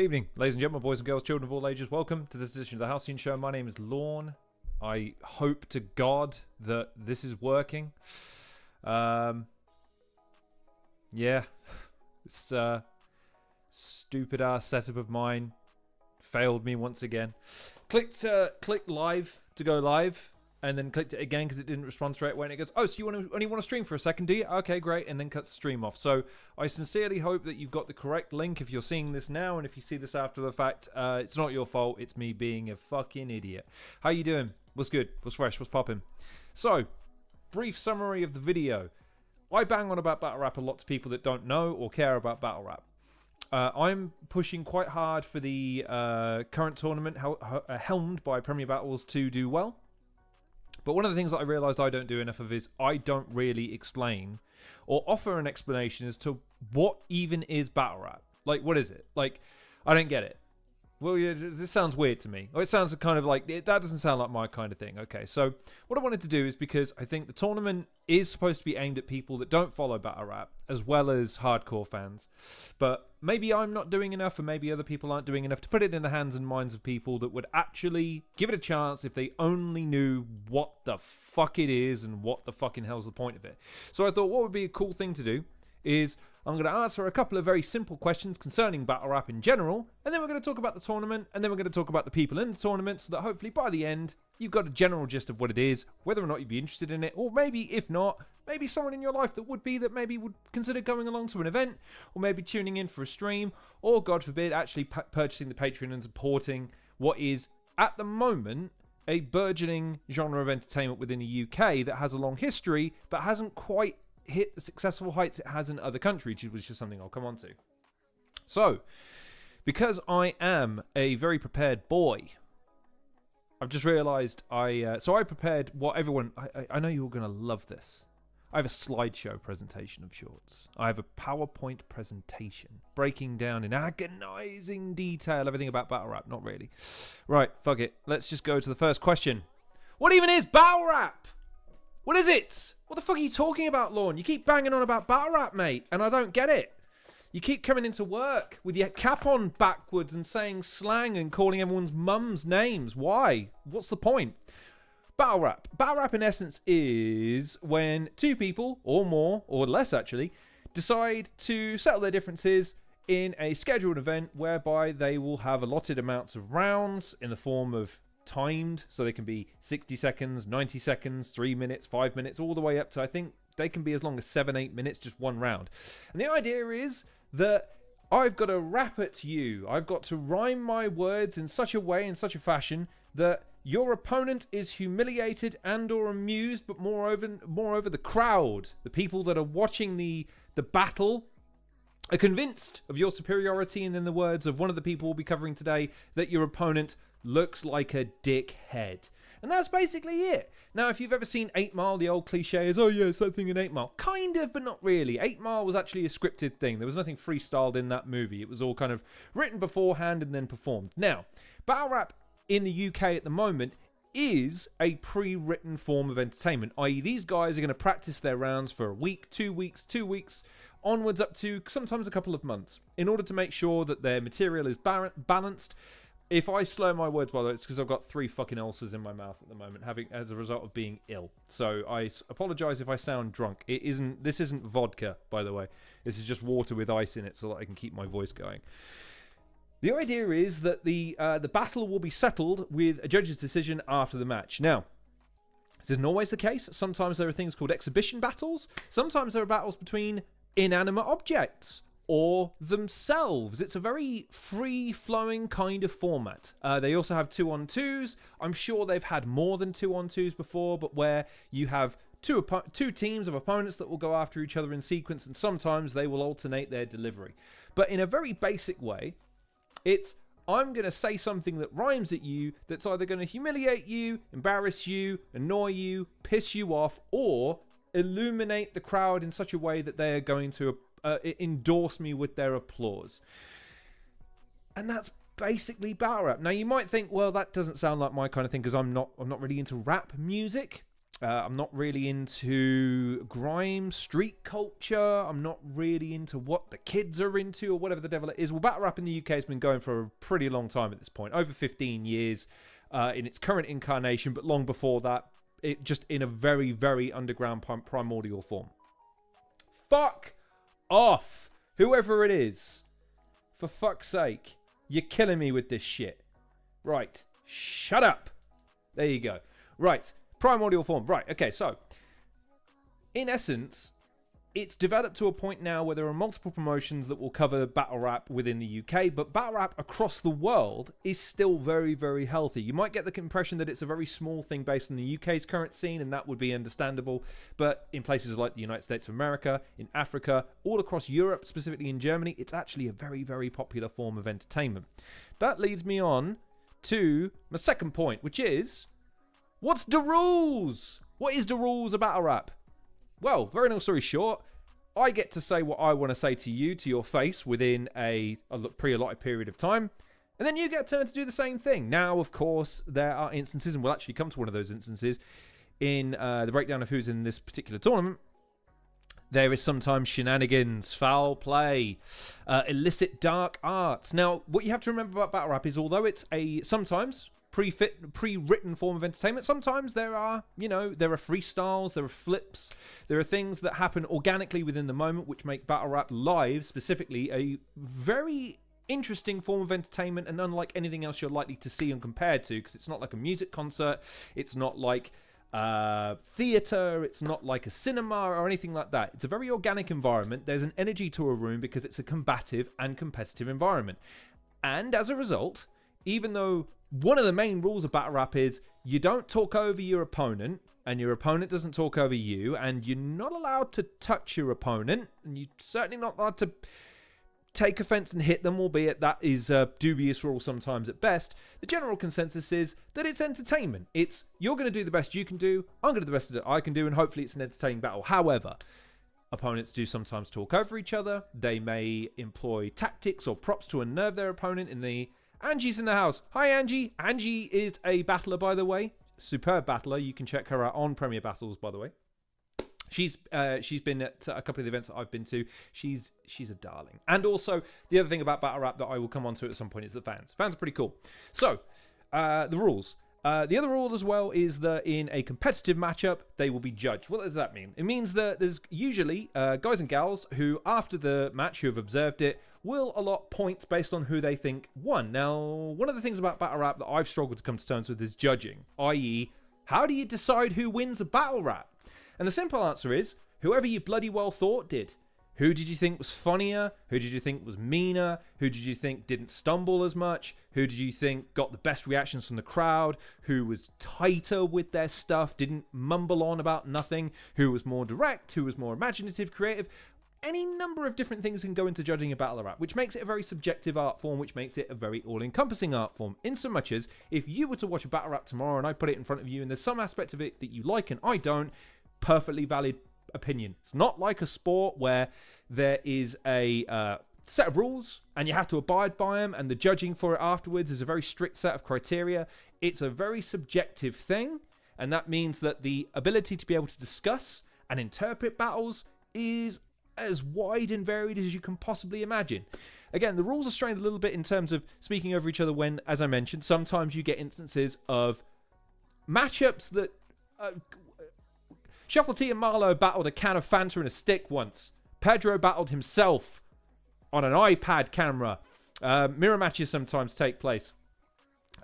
Good evening, ladies and gentlemen, boys and girls, children of all ages. Welcome to this edition of the Halcyon Show. My name is Lorne. I hope to God that this is working. Yeah. This stupid ass setup of mine failed me once again. Clicked live to go live, and then clicked it again because it didn't respond straight away. And it goes, oh, so you only want to stream for a second, do you? Okay, great. And then cuts the stream off. So I sincerely hope that you've got the correct link if you're seeing this now. And if you see this after the fact, it's not your fault. It's me being a fucking idiot. How you doing? What's good? What's fresh? What's popping? So, brief summary of the video. I bang on about battle rap a lot to people that don't know or care about battle rap. I'm pushing quite hard for the current tournament helmed by Premier Battles to do well. But one of the things that I realised I don't do enough of is I don't really explain or offer an explanation as to what even is battle rap. Like, what is it? Like, I don't get it. Well, yeah, this sounds weird to me. Or it sounds kind of like, that doesn't sound like my kind of thing. Okay, so what I wanted to do is, because I think the tournament is supposed to be aimed at people that don't follow battle rap, as well as hardcore fans. But maybe I'm not doing enough, and maybe other people aren't doing enough to put it in the hands and minds of people that would actually give it a chance if they only knew what the fuck it is and what the fucking hell's the point of it. So I thought what would be a cool thing to do is I'm going to answer a couple of very simple questions concerning battle rap in general, and then we're going to talk about the tournament, and then we're going to talk about the people in the tournament, so that hopefully by the end you've got a general gist of what it is, whether or not you'd be interested in it, or maybe if not, maybe someone in your life that would be, that maybe would consider going along to an event, or maybe tuning in for a stream, or God forbid actually purchasing the Patreon and supporting what is at the moment a burgeoning genre of entertainment within the UK that has a long history but hasn't quite hit the successful heights it has in other countries, which is something I'll come on to. So, because I am a very prepared boy, I've just realised I prepared what everyone... I know you're going to love this. I have a slideshow presentation of sorts. I have a PowerPoint presentation breaking down in agonising detail everything about battle rap. Not really. Right, fuck it. Let's just go to the first question. What even is battle rap? What is it? What the fuck are you talking about, Lorne? You keep banging on about battle rap, mate, and I don't get it. You keep coming into work with your cap on backwards and saying slang and calling everyone's mums names. Why? What's the point? Battle rap. Battle rap, in essence, is when two people, or more, or less actually, decide to settle their differences in a scheduled event whereby they will have allotted amounts of rounds in the form of timed, so they can be 60 seconds, 90 seconds, 3 minutes, 5 minutes, all the way up to, I think they can be as long as 7-8 minutes, just one round. And the idea is that I've got to rap it to you. I've got to rhyme my words in such a way, in such a fashion, that your opponent is humiliated and or amused, but moreover the crowd, the people that are watching the battle, are convinced of your superiority, and in the words of one of the people we'll be covering today, that your opponent looks like a dickhead. And that's basically it. Now, if you've ever seen 8 Mile, the old cliche is, oh yeah, it's that thing in 8 Mile. Kind of, but not really. 8 Mile was actually a scripted thing. There was nothing freestyled in that movie. It was all kind of written beforehand and then performed. Now, battle rap in the UK at the moment is a pre-written form of entertainment, i.e. these guys are going to practice their rounds for a week, 2 weeks, onwards up to sometimes a couple of months, in order to make sure that their material is balanced. If I slur my words, by the way, it's because I've got 3 fucking ulcers in my mouth at the moment, as a result of being ill. So I apologise if I sound drunk. This isn't vodka, by the way. This is just water with ice in it so that I can keep my voice going. The idea is that the battle will be settled with a judge's decision after the match. Now, this isn't always the case. Sometimes there are things called exhibition battles. Sometimes there are battles between inanimate objects or themselves. It's a very free-flowing kind of format. They also have 2-on-2s. I'm sure they've had more than 2-on-2s before, but where you have two teams of opponents that will go after each other in sequence, and sometimes they will alternate their delivery. But in a very basic way, it's, I'm going to say something that rhymes at you that's either going to humiliate you, embarrass you, annoy you, piss you off, or illuminate the crowd in such a way that they are going to endorse me with their applause. And that's basically battle rap. Now you might think, well, that doesn't sound like my kind of thing because I'm not really into rap music. I'm not really into grime, street culture. I'm not really into what the kids are into or whatever the devil it is. Well, battle rap in the UK has been going for a pretty long time at this point, over 15 years in its current incarnation, but long before that, it just in a very, very underground primordial form. Fuck off, whoever it is. For fuck's sake, you're killing me with this shit. Right, shut up. There you go. Right. Primordial form. Right, okay, so in essence, it's developed to a point now where there are multiple promotions that will cover battle rap within the UK, but battle rap across the world is still very, very healthy. You might get the impression that it's a very small thing based on the UK's current scene, and that would be understandable, but in places like the United States of America, in Africa, all across Europe, specifically in Germany, it's actually a very, very popular form of entertainment. That leads me on to my second point, which is... what's the rules? What is the rules of battle rap? Well, very long story short, I get to say what I want to say to you, to your face, within a pre-allotted period of time. And then you get a turn to do the same thing. Now, of course, there are instances, and we'll actually come to one of those instances in the breakdown of who's in this particular tournament. There is sometimes shenanigans, foul play, illicit dark arts. Now, what you have to remember about battle rap is although it's a sometimes... pre-written form of entertainment, sometimes there are freestyles, there are flips, there are things that happen organically within the moment which make battle rap live specifically a very interesting form of entertainment and unlike anything else you're likely to see and compared to, because it's not like a music concert, it's not like theatre, it's not like a cinema or anything like that. It's a very organic environment. There's an energy to a room because it's a combative and competitive environment, and as a result, even though one of the main rules of battle rap is you don't talk over your opponent and your opponent doesn't talk over you, and you're not allowed to touch your opponent, and you're certainly not allowed to take offense and hit them, albeit that is a dubious rule sometimes at best. The general consensus is that it's entertainment. It's you're going to do the best you can do, I'm going to do the best that I can do, and hopefully it's an entertaining battle. However, opponents do sometimes talk over each other. They may employ tactics or props to unnerve their opponent in the... Angie's in the house. Hi, Angie. Angie is a battler, by the way. Superb battler. You can check her out on Premier Battles, by the way. She's been at a couple of the events that I've been to. She's a darling. And also, the other thing about battle rap that I will come on to at some point is the fans. Fans are pretty cool. So, the rules. The other rule as well is that in a competitive matchup, they will be judged. What does that mean? It means that there's usually guys and gals who, after the match, who have observed it, will allot points based on who they think won. Now, one of the things about battle rap that I've struggled to come to terms with is judging, i.e., how do you decide who wins a battle rap? And the simple answer is, whoever you bloody well thought did. Who did you think was funnier? Who did you think was meaner? Who did you think didn't stumble as much? Who did you think got the best reactions from the crowd? Who was tighter with their stuff, didn't mumble on about nothing? Who was more direct? Who was more imaginative, creative? Any number of different things can go into judging a battle rap, which makes it a very subjective art form, which makes it a very all-encompassing art form. In so much as, if you were to watch a battle rap tomorrow and I put it in front of you and there's some aspect of it that you like and I don't, perfectly valid opinion. It's not like a sport where there is a set of rules and you have to abide by them, and the judging for it afterwards is a very strict set of criteria. It's a very subjective thing, and that means that the ability to be able to discuss and interpret battles is as wide and varied as you can possibly imagine. Again, the rules are strained a little bit in terms of speaking over each other when, as I mentioned, sometimes you get instances of matchups that... Shuffle T and Marlowe battled a can of Fanta and a stick once. Pedro battled himself on an iPad camera. Mirror matches sometimes take place.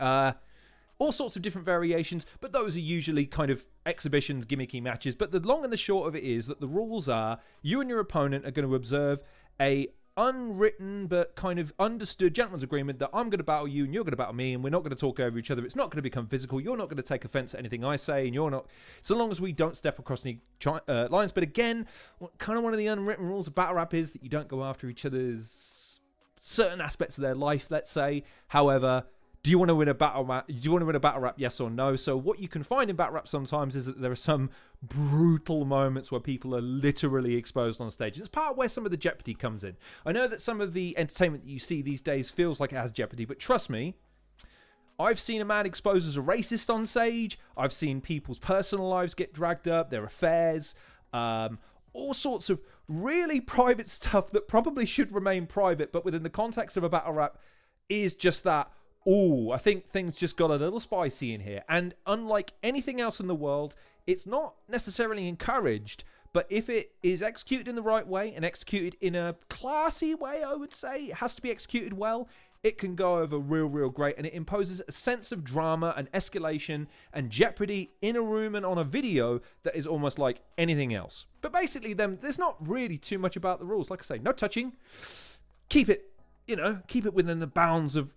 All sorts of different variations, but those are usually kind of exhibitions, gimmicky matches. But the long and the short of it is that the rules are you and your opponent are going to observe a unwritten but kind of understood gentleman's agreement that I'm going to battle you and you're going to battle me, and we're not going to talk over each other. It's not going to become physical. You're not going to take offense at anything I say, and you're not, so long as we don't step across any lines. But again, kind of one of the unwritten rules of battle rap is that you don't go after each other's certain aspects of their life, let's say. However, do you want to win a battle rap? Yes or no? So what you can find in battle rap sometimes is that there are some brutal moments where people are literally exposed on stage. It's part of where some of the jeopardy comes in. I know that some of the entertainment that you see these days feels like it has jeopardy, but trust me, I've seen a man exposed as a racist on stage. I've seen people's personal lives get dragged up, their affairs, all sorts of really private stuff that probably should remain private, but within the context of a battle rap is just that, ooh, I think things just got a little spicy in here. And unlike anything else in the world, it's not necessarily encouraged, but if it is executed in the right way and executed in a classy way, I would say, it has to be executed well, it can go over real great, and it imposes a sense of drama and escalation and jeopardy in a room and on a video that is almost like anything else. But basically, there's not really too much about the rules. Like I say, no touching. Keep it, keep it within the bounds of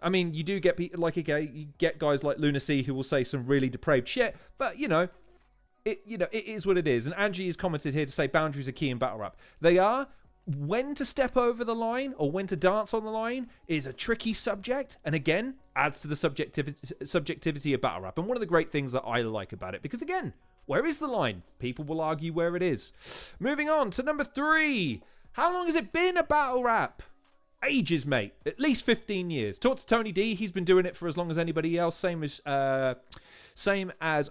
I mean, you do get people like, okay, you get guys like Lunacy who will say some really depraved shit, but it is what it is. And Angie has commented here to say boundaries are key in battle rap. They are. When to step over the line or when to dance on the line is a tricky subject, and again adds to the subjectivity of battle rap. And one of the great things that I like about it, because again, where is the line? People will argue where it is. Moving on to number 3. How long has it been a battle rap? Ages, mate. At least 15 years. Talk to Tony D. He's been doing it for as long as anybody else. Same as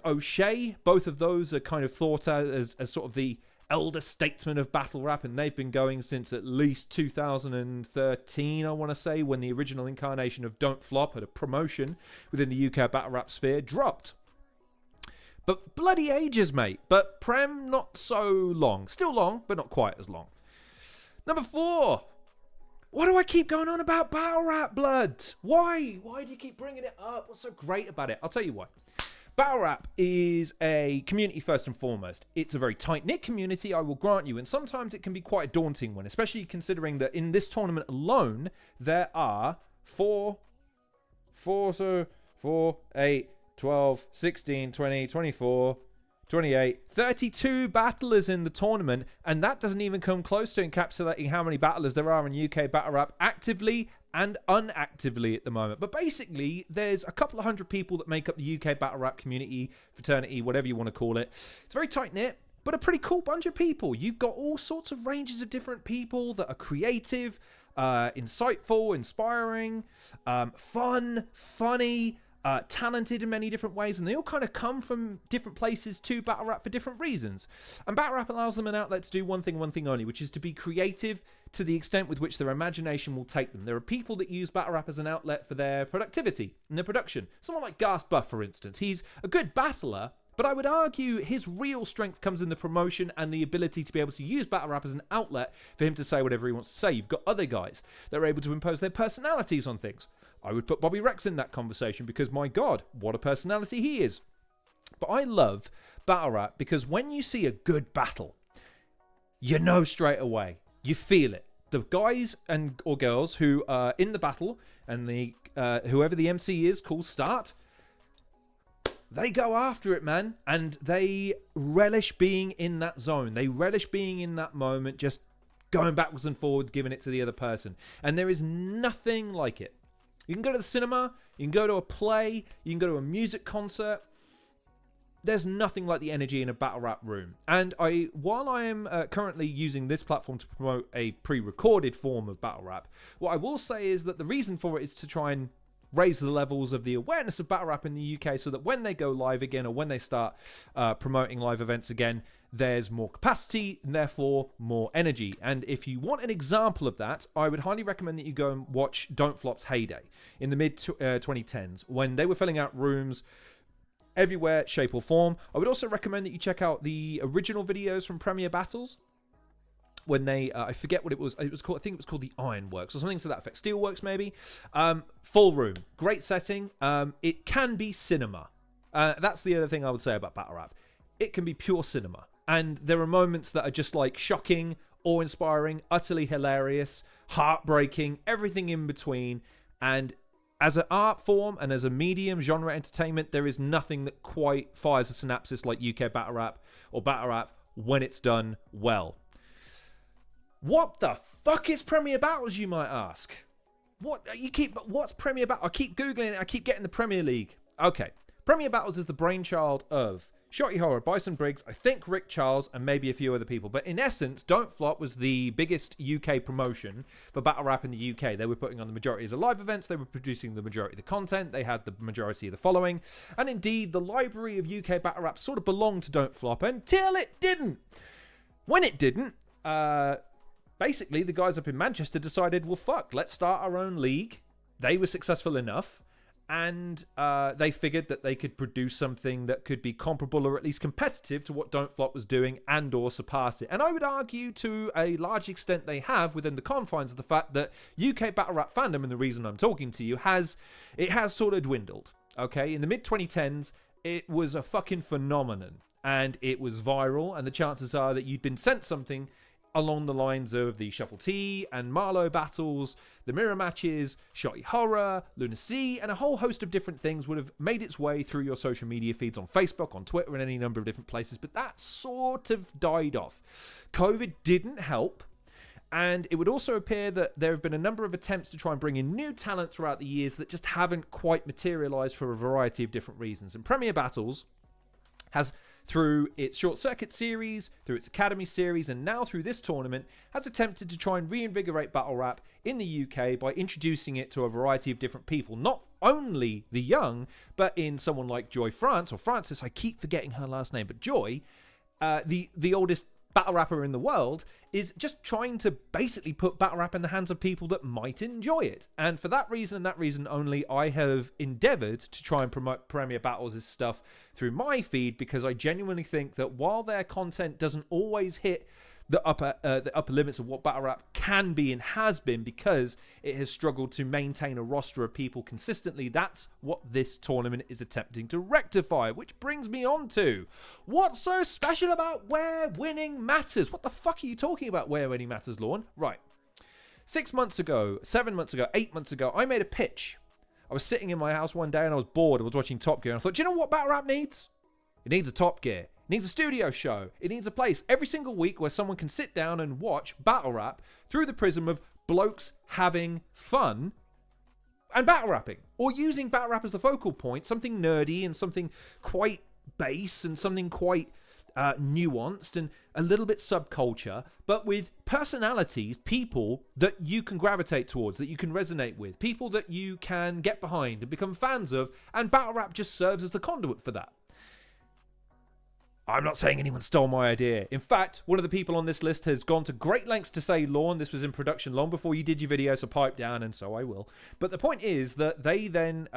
O'Shea. Both of those are kind of thought as sort of the elder statesman of battle rap, and they've been going since at least 2013, I want to say, when the original incarnation of Don't Flop had a promotion within the UK battle rap sphere dropped. But bloody ages, mate. But Prem, not so long. Still long, but not quite as long. Number 4. Why do I keep going on about battle rap, blood? Why? Why do you keep bringing it up? What's so great about it? I'll tell you why. Battle rap is a community first and foremost. It's a very tight-knit community, I will grant you, and sometimes it can be quite a daunting one, especially considering that in this tournament alone, there are 8, 12, 16, 20, 24, 28, 32 battlers in the tournament, and that doesn't even come close to encapsulating how many battlers there are in UK battle rap actively and unactively at the moment. But basically, there's a couple of hundred people that make up the UK battle rap community, fraternity, whatever you want to call it. It's very tight-knit, but a pretty cool bunch of people. You've got all sorts of ranges of different people that are creative, insightful, inspiring, fun, funny, talented in many different ways, and they all kind of come from different places to battle rap for different reasons. And battle rap allows them an outlet to do one thing only, which is to be creative to the extent with which their imagination will take them. There are people that use battle rap as an outlet for their productivity and their production. Someone like Gas Buff, for instance. He's a good battler, but I would argue his real strength comes in the promotion and the ability to be able to use battle rap as an outlet for him to say whatever he wants to say. You've got other guys that are able to impose their personalities on things. I would put Bobby Rex in that conversation because, my God, what a personality he is. But I love battle rap because when you see a good battle, you know straight away. You feel it. The guys and or girls who are in the battle and the whoever the MC is calls start, they go after it, man. And they relish being in that zone. They relish being in that moment, just going backwards and forwards, giving it to the other person. And there is nothing like it. You can go to the cinema, you can go to a play, you can go to a music concert. There's nothing like the energy in a battle rap room. And while I am currently using this platform to promote a pre-recorded form of battle rap, what I will say is that the reason for it is to try and raise the levels of the awareness of battle rap in the UK so that when they go live again or when they start promoting live events again, there's more capacity and therefore more energy. And if you want an example of that, I would highly recommend that you go and watch Don't Flop's heyday in the mid-2010s when they were filling out rooms everywhere, shape or form. I would also recommend that you check out the original videos from Premier Battles when they, I forget what it was called, I think it was called the Ironworks or something to that effect, Steelworks maybe. Full room, great setting. It can be cinema. That's the other thing I would say about battle rap. It can be pure cinema. And there are moments that are just like shocking, awe-inspiring, utterly hilarious, heartbreaking, everything in between. And as an art form and as a medium, genre entertainment, there is nothing that quite fires a synapses like UK battle rap or battle rap when it's done well. What the fuck is Premier Battles, you might ask? What's Premier Battles? I keep Googling it, I keep getting the Premier League. Okay. Premier Battles is the brainchild of Shotty Horror, Bison Briggs, I think Rick Charles, and maybe a few other people. But in essence, Don't Flop was the biggest UK promotion for battle rap in the UK. They were putting on the majority of the live events. They were producing the majority of the content. They had the majority of the following. And indeed, the library of UK battle rap sort of belonged to Don't Flop until it didn't. When it didn't, basically the guys up in Manchester decided, well, fuck, let's start our own league. They were successful enough. And they figured that they could produce something that could be comparable or at least competitive to what Don't Flop was doing and or surpass it. And I would argue to a large extent they have within the confines of the fact that UK battle rap fandom, and the reason I'm talking to you, has sort of dwindled. Okay, in the mid-2010s, it was a fucking phenomenon. And it was viral, and the chances are that you'd been sent something along the lines of the Shuffle T and Marlowe battles, the mirror matches, Shotty Horror, Lunacy, and a whole host of different things would have made its way through your social media feeds on Facebook, on Twitter, and any number of different places, but that sort of died off. COVID didn't help, and it would also appear that there have been a number of attempts to try and bring in new talent throughout the years that just haven't quite materialized for a variety of different reasons. And Premier Battles has, through its Short Circuit series, through its Academy series, and now through this tournament, has attempted to try and reinvigorate battle rap in the UK by introducing it to a variety of different people. Not only the young, but in someone like Joy France, or Francis, I keep forgetting her last name, but Joy, the oldest battle rapper in the world, is just trying to basically put battle rap in the hands of people that might enjoy it. And for that reason and that reason only, I have endeavored to try and promote Premier Battles' stuff through my feed, because I genuinely think that while their content doesn't always hit the upper limits of what battle rap can be and has been, because it has struggled to maintain a roster of people consistently, that's what this tournament is attempting to rectify. Which brings me on to, what's so special about Where Winning Matters? What the fuck are you talking about, Where Winning Matters, Lorne? Right. 6 months ago, 7 months ago, 8 months ago, I made a pitch. I was sitting in my house one day and I was bored. I was watching Top Gear and I thought, do you know what battle rap needs? It needs a Top Gear. It needs a studio show. It needs a place every single week where someone can sit down and watch battle rap through the prism of blokes having fun and battle rapping, or using battle rap as the focal point, something nerdy and something quite base and something quite nuanced and a little bit subculture, but with personalities, people that you can gravitate towards, that you can resonate with, people that you can get behind and become fans of, and battle rap just serves as the conduit for that. I'm not saying anyone stole my idea. In fact, one of the people on this list has gone to great lengths to say, Lorne, this was in production long before you did your video, so pipe down, and so I will. But the point is that they then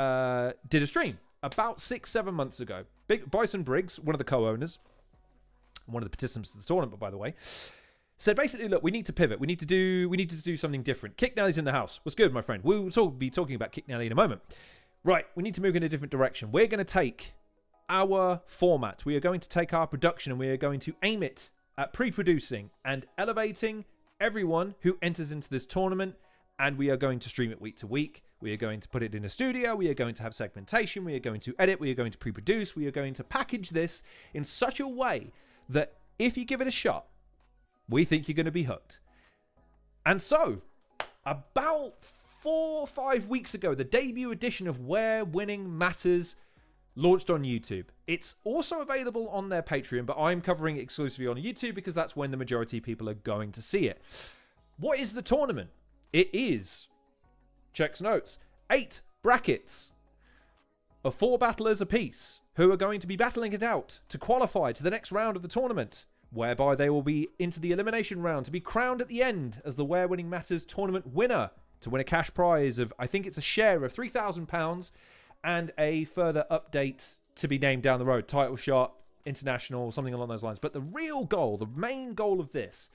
did a stream about 6-7 months ago. Bison Briggs, one of the co-owners, one of the participants of the tournament, by the way, said basically, look, we need to pivot. We need to do something different. Kick Nelly's in the house. What's good, my friend? We'll be talking about Kick Nelly in a moment. Right, we need to move in a different direction. We're going to take our format. We are going to take our production and we are going to aim it at pre-producing and elevating everyone who enters into this tournament, and we are going to stream it week to week. We are going to put it in a studio. We are going to have segmentation. We are going to edit. We are going to pre-produce. We are going to package this in such a way that if you give it a shot, we think you're going to be hooked. And so, about 4 or 5 weeks ago, the debut edition of Where Winning Matters launched on YouTube. It's also available on their Patreon, but I'm covering it exclusively on YouTube because that's when the majority of people are going to see it. What is the tournament? It is, checks notes, 8 brackets of 4 battlers apiece who are going to be battling it out to qualify to the next round of the tournament, whereby they will be into the elimination round to be crowned at the end as the Where Winning Matters tournament winner, to win a cash prize of, I think it's a share of £3,000 and a further update to be named down the road, title shot, international, something along those lines. But the real goal, the main goal of this,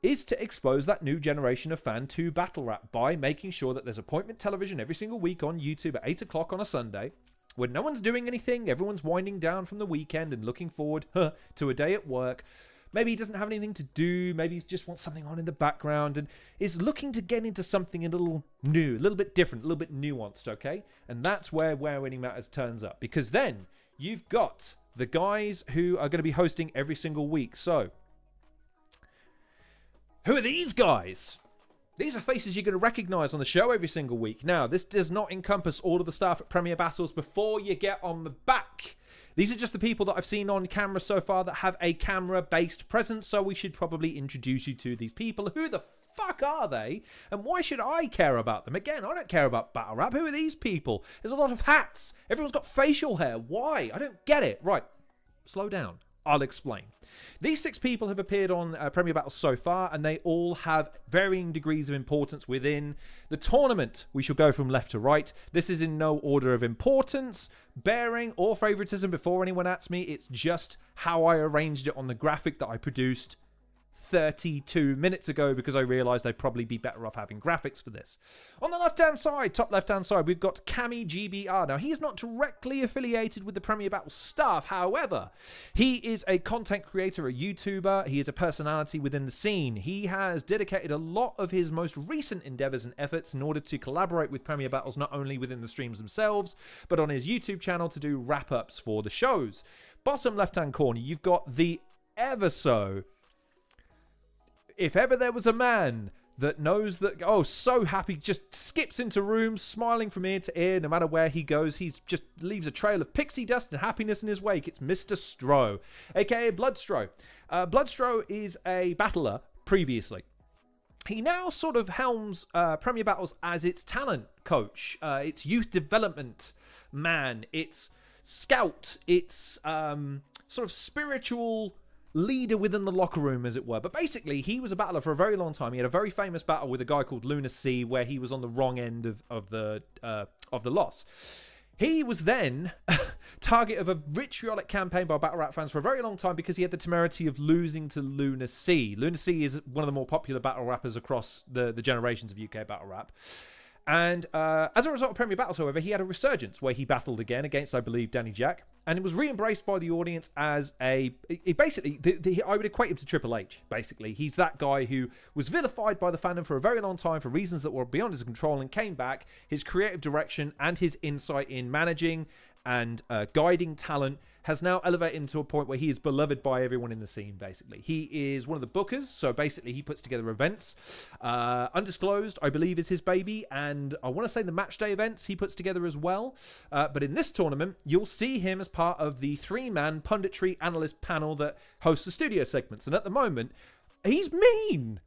is to expose that new generation of fan to battle rap by making sure that there's appointment television every single week on YouTube at 8 o'clock on a Sunday, when no one's doing anything, everyone's winding down from the weekend and looking forward to a day at work. Maybe he doesn't have anything to do. Maybe he just wants something on in the background and is looking to get into something a little new, a little bit different, a little bit nuanced, okay? And that's where Winning Matters turns up. Because then you've got the guys who are going to be hosting every single week. So, who are these guys? These are faces you're going to recognize on the show every single week. Now, this does not encompass all of the staff at Premier Battles before you get on the back. These are just the people that I've seen on camera so far that have a camera-based presence, so we should probably introduce you to these people. Who the fuck are they? And why should I care about them? Again, I don't care about battle rap. Who are these people? There's a lot of hats. Everyone's got facial hair. Why? I don't get it. Right. Slow down. I'll explain. These 6 people have appeared on Premier Battles so far, and they all have varying degrees of importance within the tournament. We shall go from left to right. This is in no order of importance, bearing, or favoritism before anyone at me. It's just how I arranged it on the graphic that I produced 32 minutes ago, because I realized I'd probably be better off having graphics for this. On the left-hand side, top left-hand side, we've got Cami GBR. Now, he's not directly affiliated with the Premier Battles staff. However, he is a content creator, a YouTuber. He is a personality within the scene. He has dedicated a lot of his most recent endeavors and efforts in order to collaborate with Premier Battles, not only within the streams themselves, but on his YouTube channel to do wrap-ups for the shows. Bottom left-hand corner, you've got the ever so... If ever there was a man that knows that, oh, so happy, just skips into rooms, smiling from ear to ear, no matter where he goes, he's just leaves a trail of pixie dust and happiness in his wake. It's Mr. Stro, aka Bloodstro. Bloodstro is a battler previously. He now sort of helms Premier Battles as its talent coach, its youth development man, its scout, its sort of spiritual leader within the locker room, as it were. But basically, he was a battler for a very long time. He had a very famous battle with a guy called Lunacy, where he was on the wrong end of the loss. He was then target of a vitriolic campaign by battle rap fans for a very long time because he had the temerity of losing to Lunacy. Lunacy is one of the more popular battle rappers across the generations of UK battle rap. And as a result of Premier Battles, however, he had a resurgence where he battled again against, I believe, Danny Jack. And it was re-embraced by the audience as I would equate him to Triple H, basically. He's that guy who was vilified by the fandom for a very long time for reasons that were beyond his control and came back. His creative direction and his insight in managing and guiding talent has now elevated him to a point where he is beloved by everyone in the scene, basically. He is one of the bookers, so basically he puts together events. Undisclosed, I believe, is his baby, and I want to say the match day events he puts together as well. But in this tournament, you'll see him as part of the 3-man punditry analyst panel that hosts the studio segments. And at the moment, he's mean.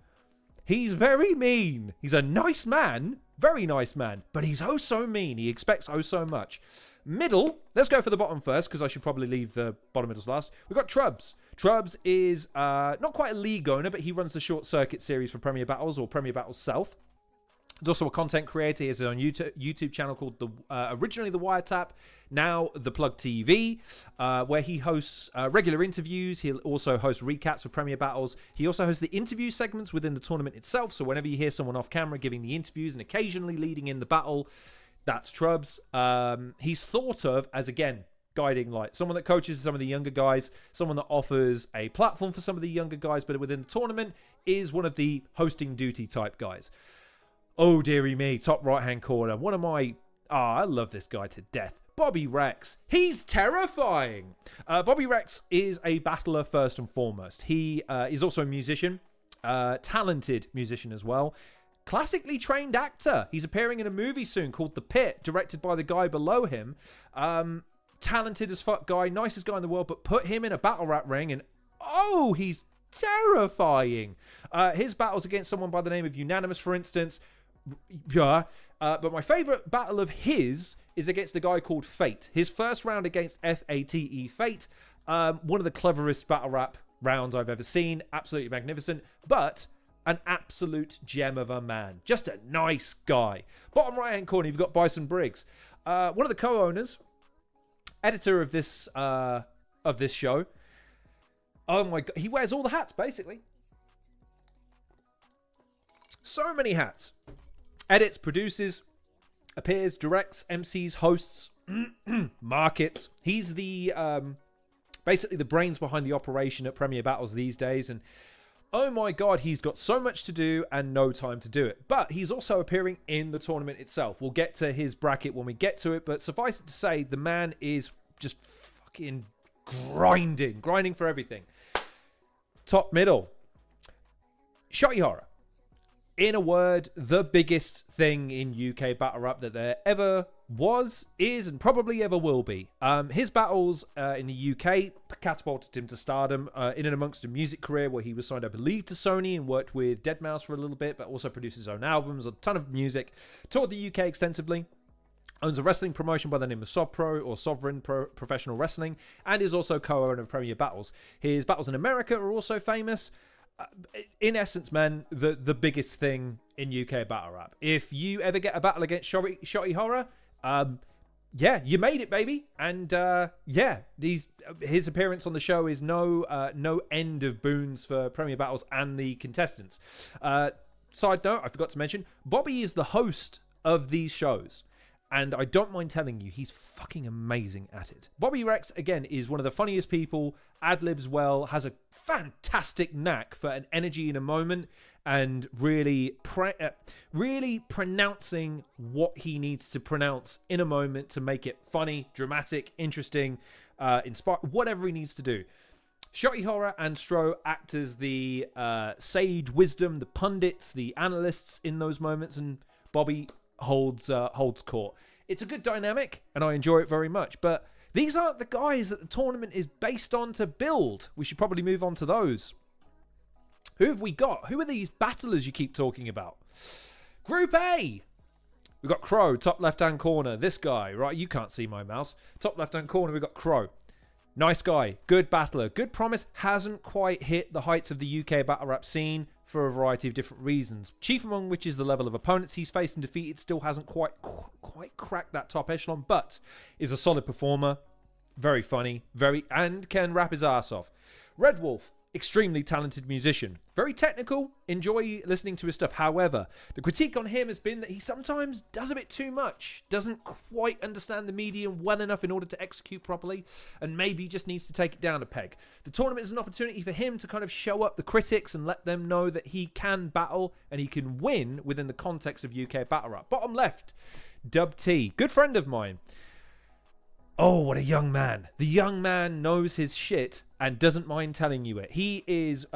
He's very mean. He's a nice man, very nice man, but he's oh so mean. He expects oh so much. Middle, let's go for the bottom first, because I should probably leave the bottom middles last. We've got Trubs. Trubs is not quite a league owner, but he runs the Short Circuit series for Premier Battles, or Premier Battles South. He's also a content creator. He has his own YouTube channel called originally The Wiretap, now The Plug TV, where he hosts regular interviews. He'll also host recaps for Premier Battles. He also hosts the interview segments within the tournament itself. So whenever you hear someone off camera giving the interviews and occasionally leading in the battle, that's Trubs. He's thought of as, again, guiding light. Someone that coaches some of the younger guys, someone that offers a platform for some of the younger guys, but within the tournament is one of the hosting duty type guys. Oh, dearie me, top right-hand corner. One of my... I love this guy to death. Bobby Rex. He's terrifying. Bobby Rex is a battler first and foremost. He is also a musician, talented musician as well. Classically trained actor. He's appearing in a movie soon called The Pit, directed by the guy below him. Talented as fuck guy, nicest guy in the world, but put him in a battle rap ring and oh, he's terrifying. His battles against someone by the name of Unanimous, for instance. Yeah. But my favorite battle of his is against a guy called Fate. His first round against Fate, Fate. One of the cleverest battle rap rounds I've ever seen. Absolutely magnificent. But an absolute gem of a man. Just a nice guy. Bottom right-hand corner, you've got Bison Briggs. One of the co-owners, editor of this show. Oh my God. He wears all the hats, basically. So many hats. Edits, produces, appears, directs, MCs, hosts, markets. He's the basically the brains behind the operation at Premier Battles these days. And oh my God, he's got so much to do and no time to do it. But he's also appearing in the tournament itself. We'll get to his bracket when we get to it. But suffice it to say, the man is just fucking grinding for everything. Top middle. Shotty Horror. In a word, the biggest thing in UK battle rap that there ever was, is, and probably ever will be. His battles in the UK catapulted him to stardom in and amongst a music career where he was signed, I believe, to Sony and worked with deadmau5 for a little bit, but also produced his own albums, a ton of music, toured the UK extensively, owns a wrestling promotion by the name of SovPro or Sovereign Professional Wrestling, and is also co-owner of Premier Battles. His battles in America are also famous. In essence, man, the biggest thing in UK battle rap. If you ever get a battle against Shotty Horror, yeah, you made it, baby. And yeah, his appearance on the show is no end of boons for Premier Battles and the contestants. Side note, I forgot to mention, Bobby is the host of these shows. And I don't mind telling you, he's fucking amazing at it. Bobby Rex, again, is one of the funniest people, ad-libs well, has a fantastic knack for an energy in a moment, and really pronouncing what he needs to pronounce in a moment to make it funny, dramatic, interesting, inspire, whatever he needs to do. Shotty Horror and Stro act as the sage wisdom, the pundits, the analysts in those moments, and Bobby holds court. It's a good dynamic, and I enjoy it very much. But these aren't the guys that the tournament is based on to build. We should probably move on to those. Who have we got? Who are these battlers you keep talking about? Group A. We've got Crow, top left-hand corner. This guy, right? You can't see my mouse. Top left-hand corner, we've got Crow. Nice guy. Good battler. Good promise. Hasn't quite hit the heights of the UK battle rap scene for a variety of different reasons. Chief among which is the level of opponents he's faced and defeated. Still hasn't quite cracked that top echelon, but is a solid performer. Very funny. And can rap his ass off. Red Wolf. Extremely talented musician. Very technical. Enjoy listening to his stuff. However, the critique on him has been that he sometimes does a bit too much. Doesn't quite understand the medium well enough in order to execute properly. And maybe just needs to take it down a peg. The tournament is an opportunity for him to kind of show up the critics and let them know that he can battle and he can win within the context of UK battle rap. Bottom left, Dub T. Good friend of mine. Oh, what a young man. The young man knows his shit and doesn't mind telling you it. He is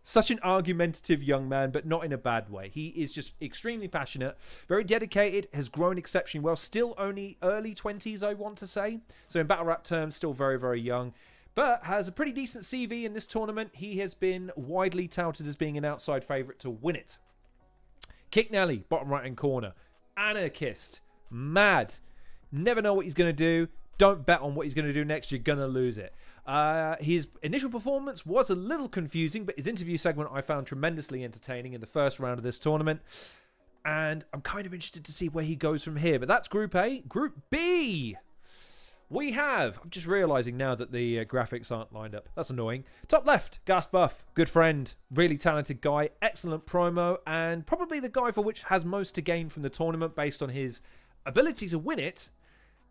such an argumentative young man, but not in a bad way. He is just extremely passionate, very dedicated, has grown exceptionally well. Still only early 20s, I want to say. So in battle rap terms, still very, very young. But has a pretty decent CV in this tournament. He has been widely touted as being an outside favourite to win it. Kick Nelly, bottom right-hand corner. Anarchist. Mad. Never know what he's going to do. Don't bet on what he's going to do next. You're going to lose it. His initial performance was a little confusing, but his interview segment I found tremendously entertaining in the first round of this tournament. And I'm kind of interested to see where he goes from here. But that's Group A. Group B. We have... I'm just realising now that the graphics aren't lined up. That's annoying. Top left, Gas Buff. Good friend. Really talented guy. Excellent promo. And probably the guy for which has most to gain from the tournament based on his ability to win it,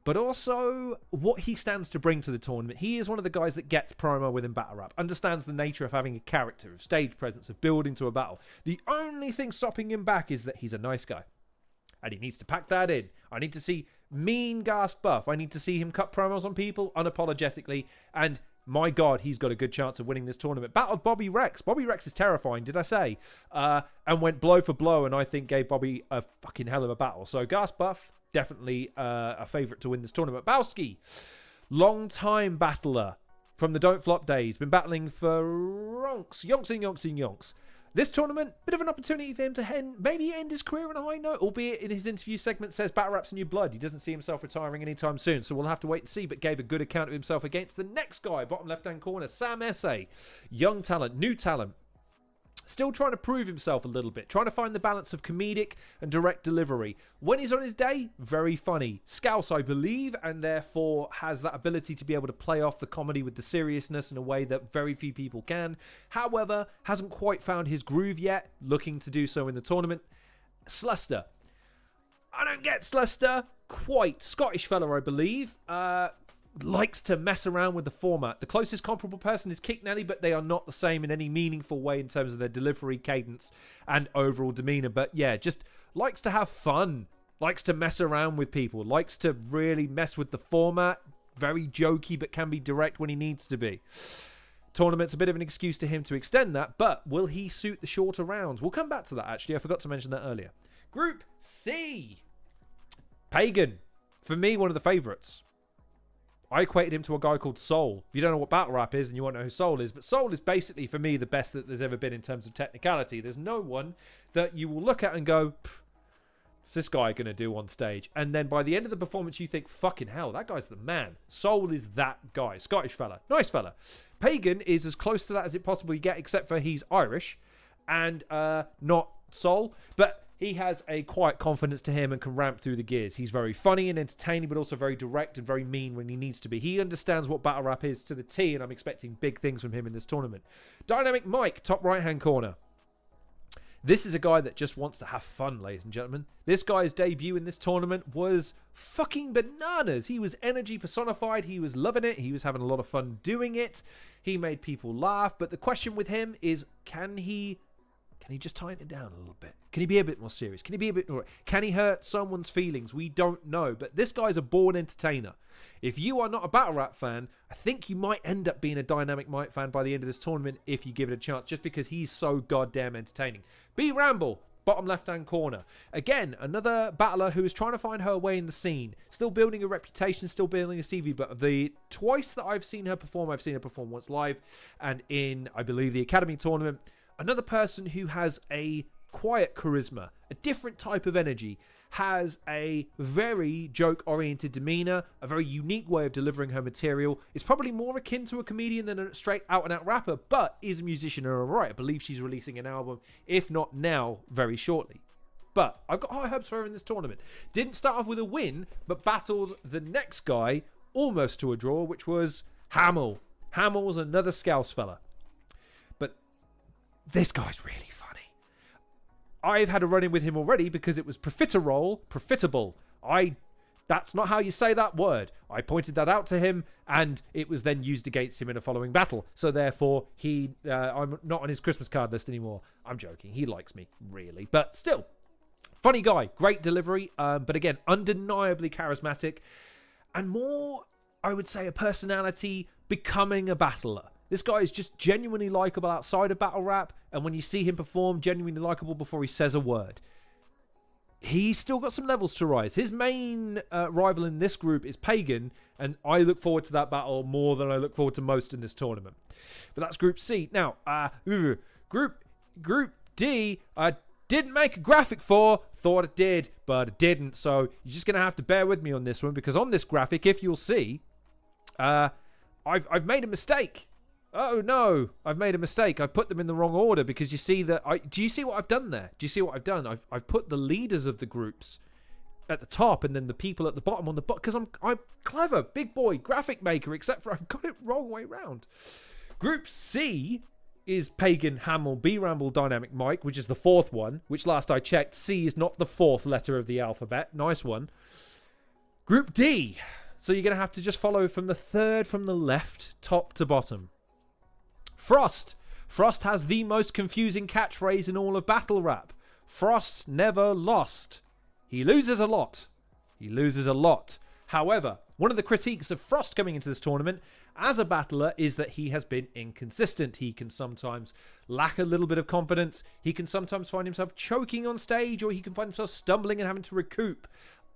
but also what he stands to bring to the tournament. He is one of the guys that gets promo within battle rap, understands the nature of having a character, of stage presence, of building to a battle. The only thing stopping him back is that he's a nice guy, and he needs to pack that in. I need to see mean Gas Buff. I need to see him cut promos on people unapologetically, and my God, he's got a good chance of winning this tournament. Battled Bobby Rex. Bobby Rex is terrifying, did I say? And went blow for blow, and I think gave Bobby a fucking hell of a battle. So Gas Buff, definitely a favourite to win this tournament. Bowski, long-time battler from the Don't Flop days. Been battling for yonks. This tournament, bit of an opportunity for him to maybe end his career on a high note, albeit in his interview segment says battle rap's in your blood. He doesn't see himself retiring anytime soon, so we'll have to wait and see, but gave a good account of himself against the next guy, bottom left-hand corner, Sam Essay. Young talent, new talent. Still trying to prove himself a little bit, trying to find the balance of comedic and direct delivery. When he's on his day, very funny. Scouse, I believe, and therefore has that ability to be able to play off the comedy with the seriousness in a way that very few people can. However, hasn't quite found his groove yet, looking to do so in the tournament. Sluster. I don't get Sluster quite. Scottish fella, I believe. Likes to mess around with the format. The closest comparable person is Kick Nelly, but they are not the same in any meaningful way in terms of their delivery, cadence, and overall demeanor. But yeah, just likes to have fun. Likes to mess around with people. Likes to really mess with the format. Very jokey, but can be direct when he needs to be. Tournament's a bit of an excuse to him to extend that, but will he suit the shorter rounds? We'll come back to that, actually. I forgot to mention that earlier. Group C. Pagan. For me, one of the favourites. I equated him to a guy called Soul. If you don't know what battle rap is and you want to know who Soul is, but Soul is basically, for me, the best that there's ever been in terms of technicality. There's no one that you will look at and go, what's this guy going to do on stage? And then by the end of the performance, you think, fucking hell, that guy's the man. Soul is that guy. Scottish fella. Nice fella. Pagan is as close to that as it possibly get, except for he's Irish and not Soul. But he has a quiet confidence to him and can ramp through the gears. He's very funny and entertaining, but also very direct and very mean when he needs to be. He understands what battle rap is to the T, and I'm expecting big things from him in this tournament. Dynamic Mike, top right-hand corner. This is a guy that just wants to have fun, ladies and gentlemen. This guy's debut in this tournament was fucking bananas. He was energy personified. He was loving it. He was having a lot of fun doing it. He made people laugh. But the question with him is, can he just tighten it down a little bit? Can he be a bit more serious? Can he be a bit more... Can he hurt someone's feelings? We don't know. But this guy's a born entertainer. If you are not a battle rap fan, I think you might end up being a Dynamic Mike fan by the end of this tournament if you give it a chance, just because he's so goddamn entertaining. B Ramble, bottom left-hand corner. Again, another battler who is trying to find her way in the scene. Still building a reputation, still building a CV, but the twice that I've seen her perform once live and in, I believe, the Academy tournament. Another person who has a quiet charisma, a different type of energy, has a very joke-oriented demeanor, a very unique way of delivering her material. Is probably more akin to a comedian than a straight out-and-out rapper, but is a musician in her own right. I believe she's releasing an album, if not now, very shortly. But I've got high hopes for her in this tournament. Didn't start off with a win, but battled the next guy almost to a draw, which was Hamill. Hamill's another Scouse fella. This guy's really funny. I've had a run-in with him already because it was profiterole, profitable. That's not how you say that word. I pointed that out to him, and it was then used against him in a following battle. So therefore, I'm not on his Christmas card list anymore. I'm joking. He likes me, really. But still, funny guy. Great delivery. But again, undeniably charismatic. And more, I would say, a personality becoming a battler. This guy is just genuinely likable outside of battle rap, and when you see him perform, genuinely likable before he says a word. He's still got some levels to rise. His main rival in this group is Pagan, and I look forward to that battle more than I look forward to most in this tournament. But that's Group C. Now, Group D, I didn't make a graphic for, thought it did, but it didn't. So you're just going to have to bear with me on this one, because on this graphic, if you'll see, I've made a mistake. Oh no, I've made a mistake. I've put them in the wrong order, because you see that do you see what I've done there? Do you see what I've done? I've put the leaders of the groups at the top and then the people at the bottom on the bottom, because I'm clever, big boy, graphic maker, except for I've got it wrong way round. Group C is Pagan, Hamill, B Ramble, Dynamic Mike, which is the fourth one, which last I checked, C is not the fourth letter of the alphabet. Nice one. Group D. So you're going to have to just follow from the third from the left, top to bottom. Frost. Frost has the most confusing catchphrase in all of battle rap. Frost never lost. He loses a lot. He loses a lot. However, one of the critiques of Frost coming into this tournament as a battler is that he has been inconsistent. He can sometimes lack a little bit of confidence. He can sometimes find himself choking on stage, or he can find himself stumbling and having to recoup.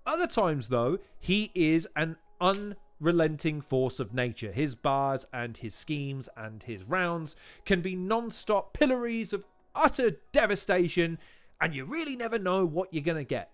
Other times, though, he is an unrelenting force of nature. His bars and his schemes and his rounds can be non-stop pillories of utter devastation, and you really never know what you're going to get.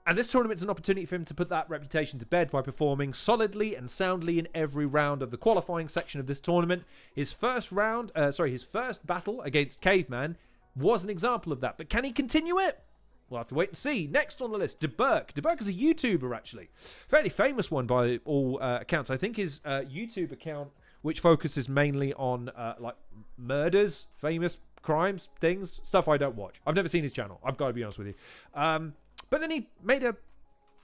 And this tournament's an opportunity for him to put that reputation to bed by performing solidly and soundly in every round of the qualifying section of this tournament. His first battle against Caveman was an example of that. But can he continue it? We'll have to wait and see. Next on the list, DeBurk. DeBurk is a YouTuber, actually. Fairly famous one by all accounts. I think his YouTube account, which focuses mainly on like murders, famous crimes, things, stuff I don't watch. I've never seen his channel. I've got to be honest with you. But then he made a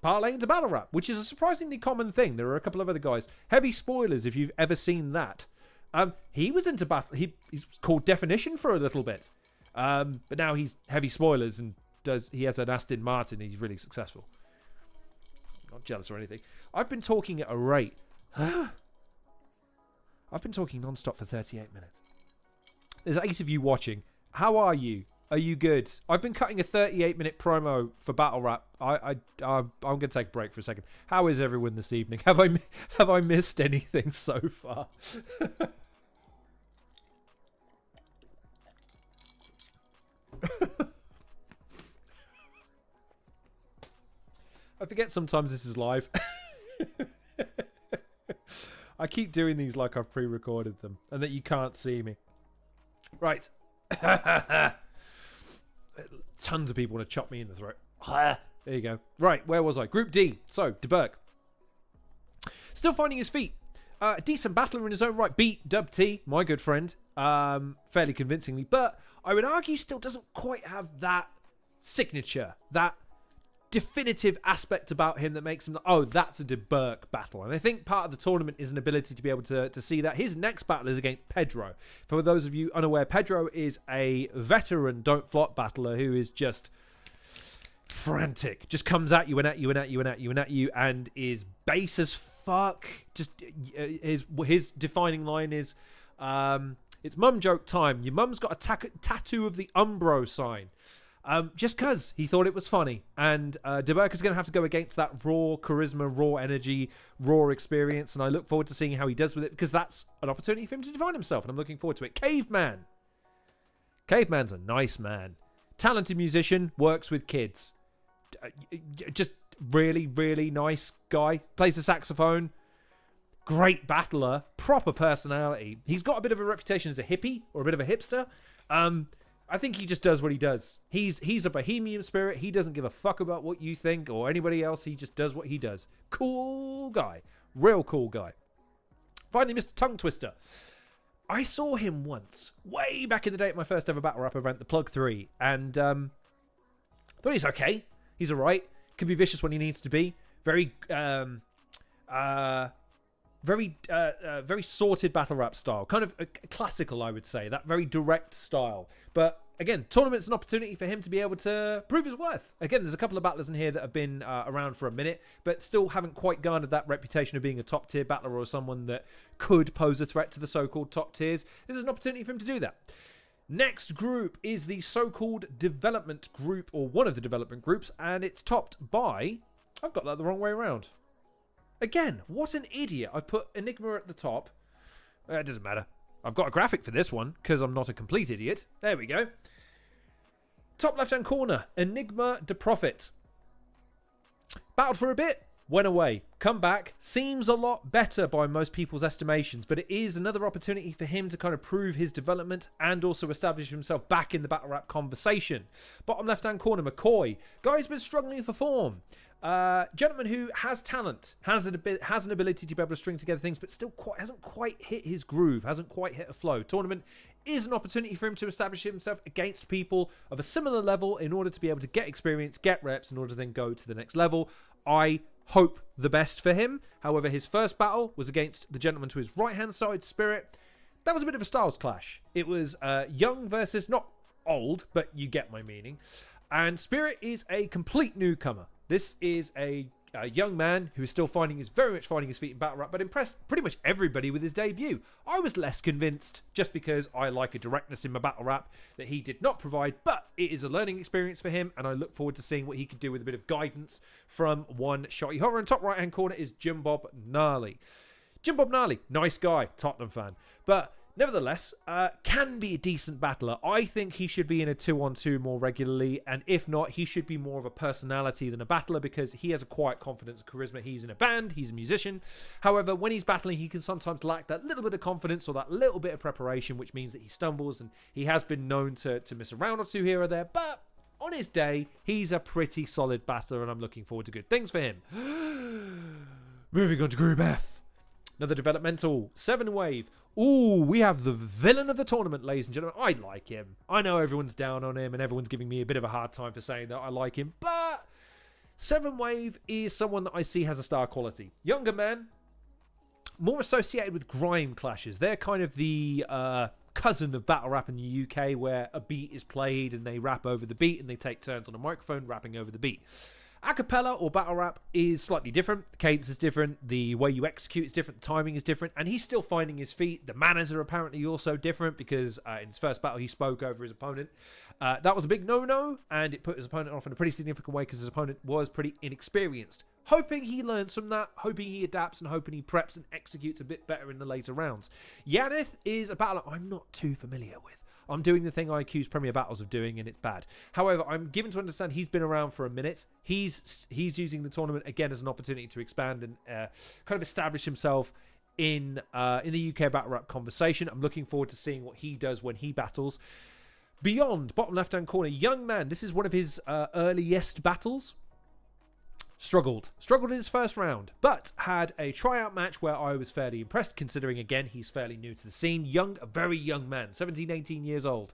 parlay into battle rap, which is a surprisingly common thing. There are a couple of other guys. Heavy spoilers, if you've ever seen that. He was into battle. He's called Definition for a little bit. But now he's Heavy Spoilers and he has an Aston Martin. And he's really successful. I'm not jealous or anything. I've been talking at a rate. I've been talking non-stop for 38 minutes. There's 8 of you watching. How are you? Are you good? I've been cutting a 38-minute promo for battle rap. I'm going to take a break for a second. How is everyone this evening? Have I missed anything so far? I forget sometimes this is live. I keep doing these like I've pre-recorded them and that you can't see me. Right. Tons of people want to chop me in the throat. There you go. Right, where was I? Group D. So, De Burke. Still finding his feet. Decent battler in his own right. Beat Dub T, my good friend, fairly convincingly. But I would argue still doesn't quite have that signature, that definitive aspect about him that makes him, oh, that's a De Burke battle. And I think part of the tournament is an ability to be able to see that. His next battle is against Pedro. For those of you unaware, Pedro is a veteran Don't Flop battler who is just frantic. Just comes at you and at you and at you and at you and at you and is base as fuck. Just his defining line is, it's mum joke time. Your mum's got a tattoo of the Umbro sign. Just because he thought it was funny. And De Burke is going to have to go against that raw charisma, raw energy, raw experience. And I look forward to seeing how he does with it because that's an opportunity for him to define himself. And I'm looking forward to it. Caveman. Caveman's a nice man. Talented musician, works with kids. Just really, really nice guy. Plays the saxophone. Great battler. Proper personality. He's got a bit of a reputation as a hippie or a bit of a hipster. I think he just does what he does. He's a bohemian spirit. He doesn't give a fuck about what you think or anybody else. He just does what he does. Cool guy. Real cool guy. Finally, Mr. Tongue Twister. I saw him once, way back in the day at my first ever battle rap event, the Plug 3, and thought he's okay. He's alright. Can be vicious when he needs to be. Very sorted battle rap style. Kind of classical, I would say. That very direct style. But again, tournament's an opportunity for him to be able to prove his worth. Again, there's a couple of battlers in here that have been around for a minute, but still haven't quite garnered that reputation of being a top tier battler or someone that could pose a threat to the so-called top tiers. This is an opportunity for him to do that. Next group is the so-called development group, or one of the development groups, and it's topped by... I've got that the wrong way around. Again, what an idiot. I've put Enigma at the top. It doesn't matter. I've got a graphic for this one because I'm not a complete idiot. There we go. Top left-hand corner, Enigma de Prophet. Battled for a bit, went away. Come back, seems a lot better by most people's estimations, but it is another opportunity for him to kind of prove his development and also establish himself back in the battle rap conversation. Bottom left-hand corner, McCoy. Guy's been struggling for form. Gentleman who has talent, has an ability to be able to string together things, but still hasn't quite hit his groove, hasn't quite hit a flow. Tournament is an opportunity for him to establish himself against people of a similar level in order to be able to get experience, get reps, in order to then go to the next level. I hope the best for him. However, his first battle was against the gentleman to his right-hand side, Spirit. That was a bit of a styles clash. It was young versus not old, but you get my meaning. And Spirit is a complete newcomer. This is a young man who is still very much finding his feet in battle rap, but impressed pretty much everybody with his debut. I was less convinced, just because I like a directness in my battle rap that he did not provide, but it is a learning experience for him, and I look forward to seeing what he can do with a bit of guidance from one Shotty Horror. And top right-hand corner is Jim Bob Gnarly. Jim Bob Gnarly, nice guy, Tottenham fan, but nevertheless, can be a decent battler. I think he should be in a 2-on-2 more regularly, and if not, he should be more of a personality than a battler because he has a quiet confidence and charisma. He's in a band, he's a musician. However, when he's battling, he can sometimes lack that little bit of confidence or that little bit of preparation, which means that he stumbles, and he has been known to miss a round or two here or there, but on his day, he's a pretty solid battler, and I'm looking forward to good things for him. Moving on to Group F. Another developmental 7-wave. Ooh, we have the villain of the tournament, ladies and gentlemen. I like him. I know everyone's down on him and everyone's giving me a bit of a hard time for saying that I like him, but 7-wave is someone that I see has a star quality. Younger man, more associated with grime clashes. They're kind of the cousin of battle rap in the UK, where a beat is played and they rap over the beat and they take turns on a microphone rapping over the beat. Acapella or battle rap is slightly different. The cadence is different. The way you execute is different. The timing is different. And he's still finding his feet. The manners are apparently also different because in his first battle, he spoke over his opponent. That was a big no-no, and it put his opponent off in a pretty significant way because his opponent was pretty inexperienced. Hoping he learns from that, hoping he adapts, and hoping he preps and executes a bit better in the later rounds. Yaneth is a battler I'm not too familiar with. I'm doing the thing I accuse Premier Battles of doing, and it's bad. However, I'm given to understand he's been around for a minute. He's using the tournament again as an opportunity to expand and kind of establish himself in the UK battle rap conversation. I'm looking forward to seeing what he does when he battles. Beyond, bottom left-hand corner, young man. This is one of his earliest battles. Struggled in his first round, but had a tryout match where I was fairly impressed, considering, again, he's fairly new to the scene. A very young man, 17, 18 years old.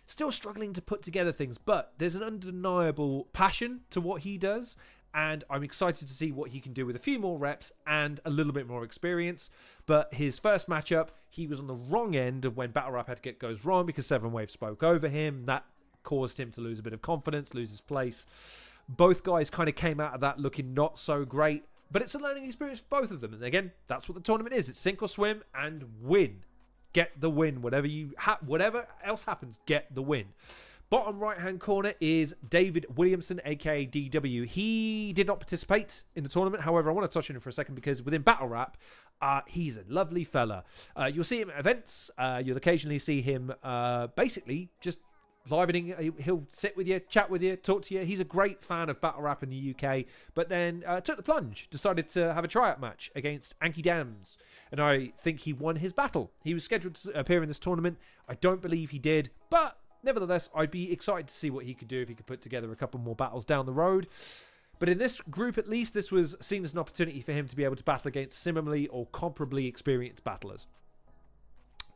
Still struggling to put together things, but there's an undeniable passion to what he does, and I'm excited to see what he can do with a few more reps and a little bit more experience. But his first matchup, he was on the wrong end of when battle rap etiquette goes wrong because Seven Wave spoke over him. That caused him to lose a bit of confidence, lose his place. Both guys kind of came out of that looking not so great, but it's a learning experience for both of them. And again, that's what the tournament is. It's sink or swim and win. Get the win. Whatever else happens, get the win. Bottom right-hand corner is David Williamson, aka DW. He did not participate in the tournament. However, I want to touch on him for a second because within Battle Rap, he's a lovely fella. You'll see him at events. You'll occasionally see him basically just livening. He'll sit with you, chat with you, talk to you. He's a great fan of battle rap in the UK, but then took the plunge, decided to have a tryout match against Anki Dams, and I think he won his battle. He was scheduled to appear in this tournament. I don't believe he did, but nevertheless, I'd be excited to see what he could do if he could put together a couple more battles down the road. But in this group, at least, this was seen as an opportunity for him to be able to battle against similarly or comparably experienced battlers.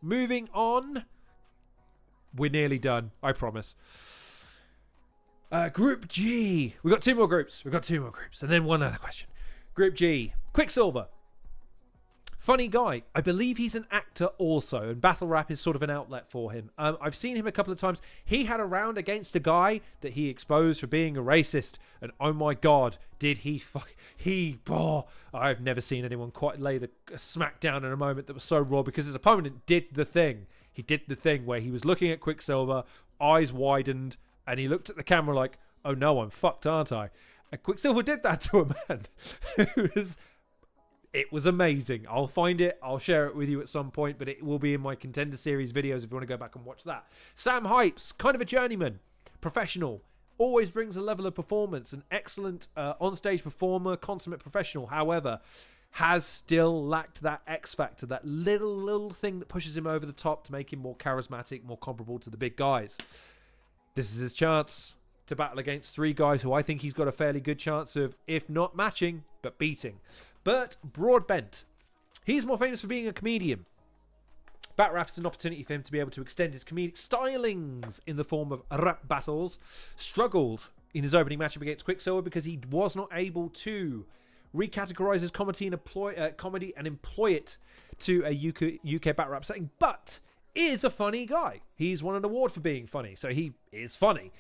Moving on. We're nearly done, I promise. Group G. We've got two more groups. And then one other question. Group G. Quicksilver. Funny guy. I believe he's an actor also, and battle rap is sort of an outlet for him. I've seen him a couple of times. He had a round against a guy that he exposed for being a racist, and oh my god, did he I've never seen anyone quite lay the smack down in a moment that was so raw, because his opponent did the thing. He did the thing where he was looking at Quicksilver, eyes widened, and he looked at the camera like, oh no, I'm fucked, aren't I? And Quicksilver did that to a man. It was amazing. I'll find it. I'll share it with you at some point, but it will be in my Contender Series videos if you want to go back and watch that. Sam Hypes, kind of a journeyman, professional, always brings a level of performance, an excellent on-stage performer, consummate professional. However, has still lacked that X factor, that little thing that pushes him over the top to make him more charismatic, more comparable to the big guys. This is his chance to battle against three guys who I think he's got a fairly good chance of, if not matching, but beating. Bert Broadbent. He's more famous for being a comedian. Bat Rap is an opportunity for him to be able to extend his comedic stylings in the form of rap battles. Struggled in his opening matchup against Quicksilver because he was not able to recategorize his comedy and employ it to a UK battle rap setting, but is a funny guy. He's won an award for being funny, so he is funny.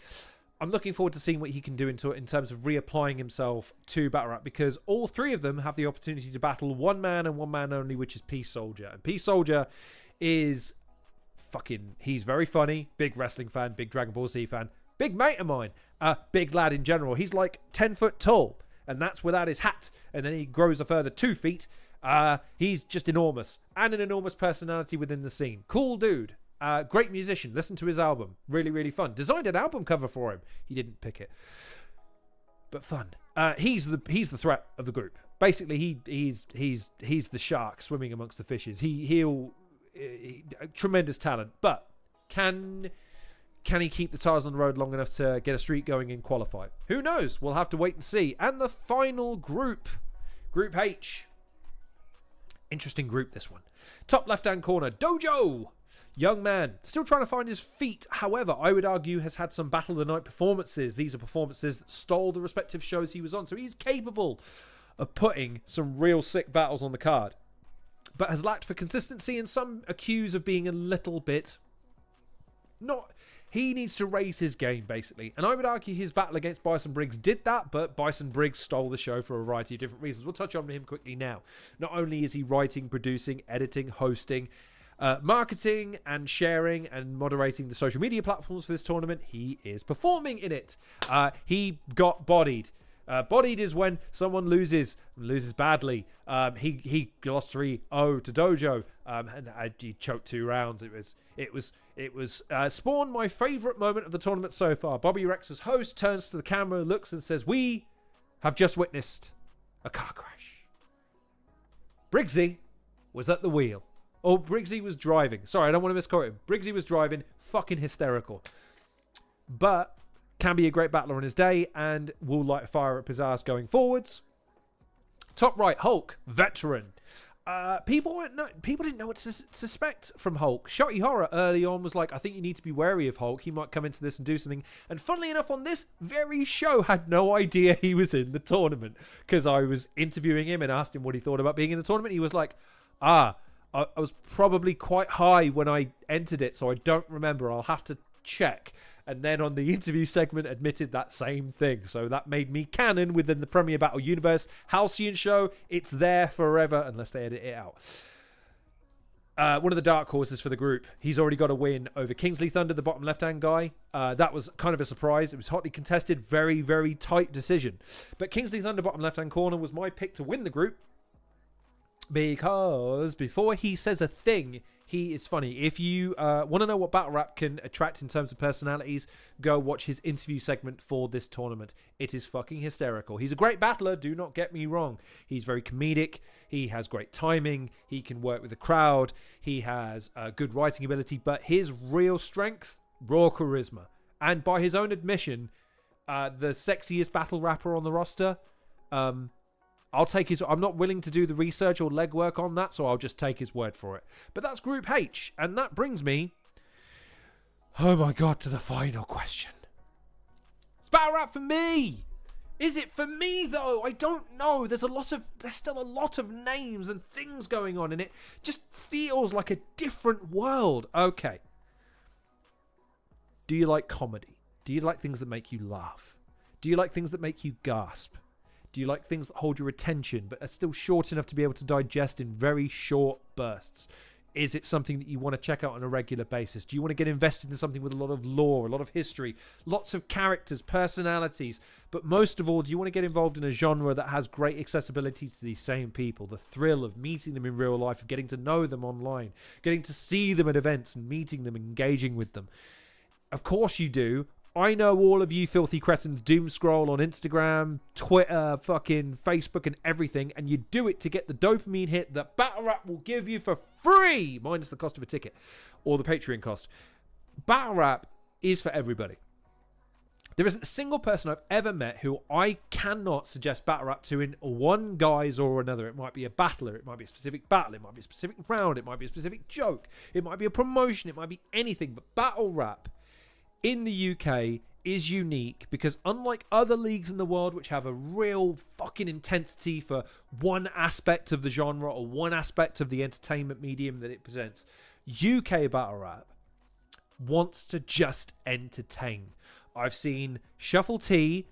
I'm looking forward to seeing what he can do in terms of reapplying himself to battle rap, because all three of them have the opportunity to battle one man and one man only, which is Peace Soldier. And Peace Soldier is he's very funny, big wrestling fan, big Dragon Ball Z fan, big mate of mine, big lad in general. He's like 10 foot tall, and that's without his hat, and then he grows a further 2 feet. He's just enormous, and an enormous personality within the scene. Cool dude. Great musician. Listen to his album. Really, really fun. Designed an album cover for him. He didn't pick it, but fun. He's the threat of the group. Basically, he's the shark swimming amongst the fishes. He'll tremendous talent, but can he keep the tires on the road long enough to get a streak going and qualify? Who knows? We'll have to wait and see. And the final group, Group H. Interesting group, this one. Top left-hand corner, Dojo. Young man, still trying to find his feet. However, I would argue has had some Battle of the Night performances. These are performances that stole the respective shows he was on. So he's capable of putting some real sick battles on the card, but has lacked for consistency, and some accuse of being a little bit He needs to raise his game, basically. And I would argue his battle against Bison Briggs did that, but Bison Briggs stole the show for a variety of different reasons. We'll touch on him quickly now. Not only is he writing, producing, editing, hosting, marketing and sharing and moderating the social media platforms for this tournament, he is performing in it. He got bodied. Bodied is when someone loses badly. He lost 3-0 to Dojo, and he choked 2 rounds. It was Spawn, my favourite moment of the tournament so far. Bobby Rex as host turns to the camera, looks and says, "We have just witnessed a car crash. Briggsy was at the wheel." Oh, Briggsy was driving. Sorry, I don't want to misquote him. Briggsy was driving. Fucking hysterical. But can be a great battler on his day and will light a fire up his ass going forwards. Top right, Hulk, veteran. People didn't know what to suspect from Hulk. Shotty Horror early on was like, I think you need to be wary of Hulk. He might come into this and do something. And funnily enough, on this very show, had no idea he was in the tournament. Because I was interviewing him and asked him what he thought about being in the tournament. He was like, I was probably quite high when I entered it, so I don't remember. I'll have to check. And then on the interview segment admitted that same thing. So that made me canon within the Premier Battle universe. Halcyon Show, it's there forever unless they edit it out. One of the dark horses for the group. He's already got a win over Kingsley Thunder, the bottom left-hand guy. That was kind of a surprise. It was hotly contested. Very, very tight decision. But Kingsley Thunder, bottom left-hand corner, was my pick to win the group. Because before he says a thing, he is funny. If you want to know what battle rap can attract in terms of personalities, go watch his interview segment for this tournament. It is fucking hysterical. He's a great battler, do not get me wrong. He's very comedic. He has great timing. He can work with the crowd. He has good writing ability. But his real strength, raw charisma. And by his own admission, the sexiest battle rapper on the roster. I'll take his... I'm not willing to do the research or legwork on that, so I'll just take his word for it. But that's Group H, and that brings me... Oh my god, to the final question. It's battle rap for me! Is it for me, though? I don't know. There's still a lot of names and things going on, and it just feels like a different world. Okay. Do you like comedy? Do you like things that make you laugh? Do you like things that make you gasp? Do you like things that hold your attention but are still short enough to be able to digest in very short bursts? Is it something that you want to check out on a regular basis? Do you want to get invested in something with a lot of lore, a lot of history, lots of characters, personalities? But most of all, do you want to get involved in a genre that has great accessibility to these same people? The thrill of meeting them in real life, of getting to know them online, getting to see them at events and meeting them, engaging with them. Of course you do. I know all of you filthy cretins doom scroll on Instagram, Twitter, fucking Facebook and everything, and you do it to get the dopamine hit that battle rap will give you for free, minus the cost of a ticket or the Patreon cost. Battle rap is for everybody. There isn't a single person I've ever met who I cannot suggest battle rap to in one guise or another. It might be a battler, it might be a specific battle, it might be a specific round, it might be a specific joke, it might be a promotion, it might be anything, but battle rap in the UK is unique because unlike other leagues in the world which have a real fucking intensity for one aspect of the genre or one aspect of the entertainment medium that it presents, UK battle rap wants to just entertain. I've seen Shuffle T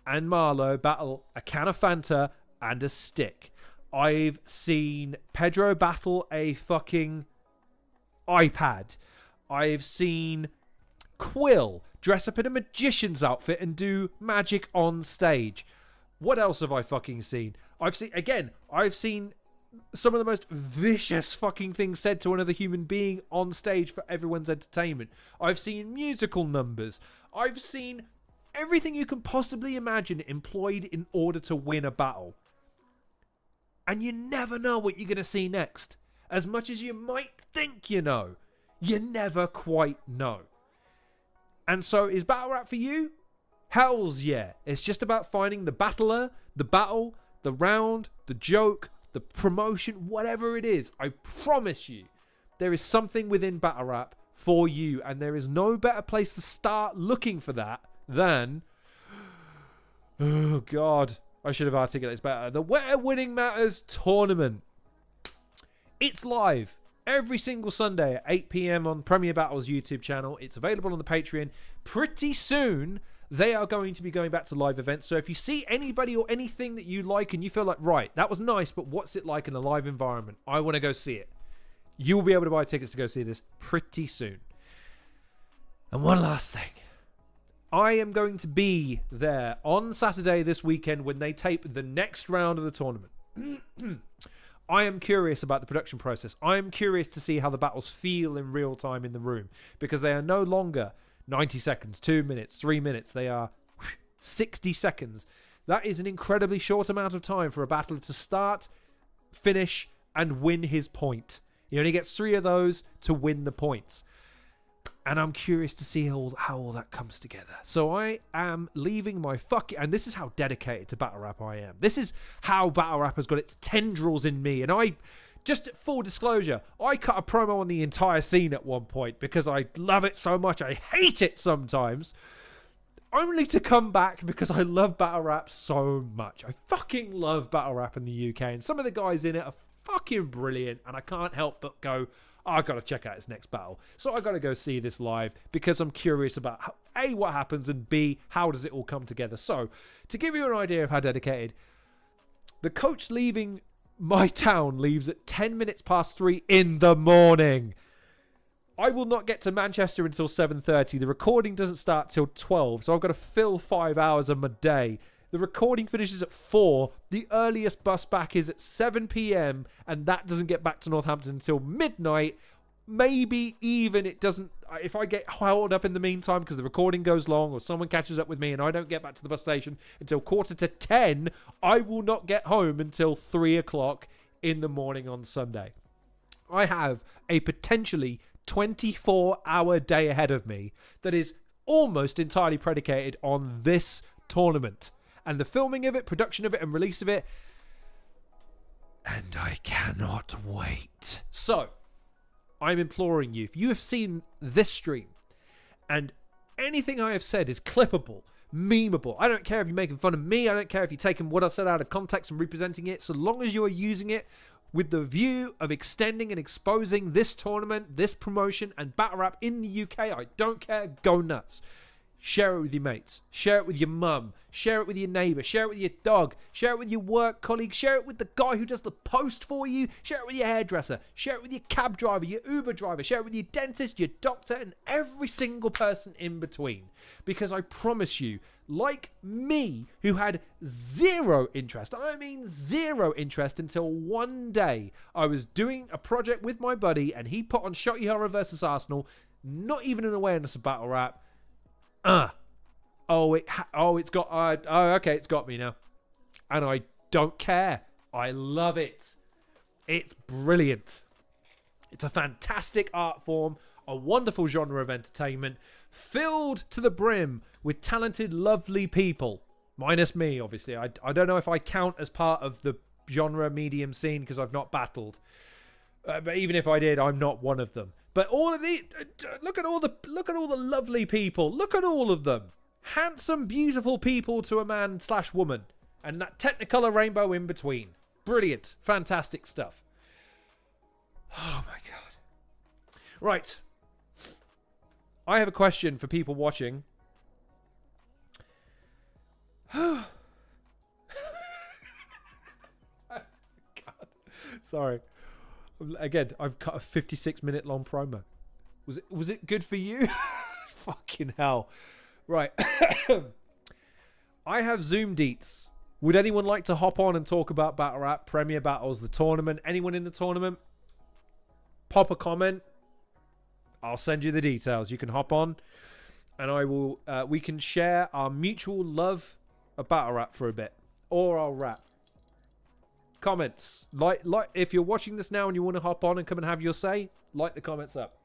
and Marlowe battle a can of Fanta and a stick. I've seen Pedro battle a fucking iPad. I've seen Quill dress up in a magician's outfit and do magic on stage. What else have I fucking seen? I've seen some of the most vicious fucking things said to another human being on stage for everyone's entertainment. I've seen musical numbers. I've seen everything you can possibly imagine employed in order to win a battle. And you never know what you're going to see next. As much as you might think you know, you never quite know. And so, is battle rap for you? Hells yeah. It's just about finding the battler, the battle, the round, the joke, the promotion, whatever it is. I promise you, there is something within battle rap for you. And there is no better place to start looking for that than... Oh, God. I should have articulated this better. The Where Winning Matters tournament. It's live. every single Sunday at 8 p.m. on Premier Battles YouTube channel. It's available on the Patreon. Pretty soon, they are going to be going back to live events. So if you see anybody or anything that you like and you feel like, right, that was nice, but what's it like in a live environment? I want to go see it. You will be able to buy tickets to go see this pretty soon. And one last thing. I am going to be there on Saturday this weekend when they tape the next round of the tournament. I am curious about the production process. I am curious to see how the battles feel in real time in the room, because they are no longer 90 seconds, 2 minutes, 3 minutes. They are 60 seconds. That is an incredibly short amount of time for a battler to start, finish, and win his point. He only gets 3 of those to win the points. And I'm curious to see how all that comes together. So I am leaving my and this is how dedicated to battle rap I am. This is how battle rap has got its tendrils in me. And I, just full disclosure, I cut a promo on the entire scene at one point because I love it so much. I hate it sometimes. Only to come back because I love battle rap so much. I fucking love battle rap in the UK. And some of the guys in it are fucking brilliant. And I can't help but go, I got to check out his next battle. So I got to go see this live because I'm curious about A, what happens, and B, how does it all come together. So to give you an idea of how dedicated, the coach leaving my town leaves at 10 minutes past 3 in the morning. I will not get to Manchester until 7:30. The recording doesn't start till 12, so I've got to fill 5 hours of my day. The recording finishes at 4. The earliest bus back is at 7 p.m. and that doesn't get back to Northampton until midnight. Maybe even it doesn't. If I get held up in the meantime because the recording goes long or someone catches up with me and I don't get back to the bus station until 9:45, I will not get home until 3 o'clock in the morning on Sunday. I have a potentially 24-hour day ahead of me that is almost entirely predicated on this tournament. And the filming of it, production of it, and release of it. And I cannot wait. So, I'm imploring you, if you have seen this stream, and anything I have said is clippable, memeable, I don't care if you're making fun of me, I don't care if you're taking what I said out of context and representing it, so long as you are using it with the view of extending and exposing this tournament, this promotion, and battle rap in the UK, I don't care, go nuts. Share it with your mates. Share it with your mum. Share it with your neighbour. Share it with your dog. Share it with your work colleague. Share it with the guy who does the post for you. Share it with your hairdresser. Share it with your cab driver, your Uber driver. Share it with your dentist, your doctor, and every single person in between. Because I promise you, like me, who had zero interest, I mean zero interest, until one day I was doing a project with my buddy and he put on Shotty Horror versus Arsenal, not even an awareness of battle rap. It's got me now. And I don't care. I love it. It's brilliant. It's a fantastic art form, a wonderful genre of entertainment, filled to the brim with talented, lovely people. Minus me, obviously. I don't know if I count as part of the genre medium scene because I've not battled. But even if I did, I'm not one of them. But all of the look at all the lovely people. Look at all of them. Handsome, beautiful people to a man/woman, and that Technicolor rainbow in between. Brilliant, fantastic stuff. Oh my god. Right. I have a question for people watching. God. Sorry. Again, I've cut a 56-minute long promo. Was it good for you? Fucking hell. Right. I have Zoom deets. Would anyone like to hop on and talk about Battle Rap, Premier Battles, the tournament? Anyone in the tournament? Pop a comment. I'll send you the details. You can hop on and I will we can share our mutual love of Battle Rap for a bit. Or I'll rap. Comments. Like if you're watching this now and you want to hop on and come and have your say, like the comments up.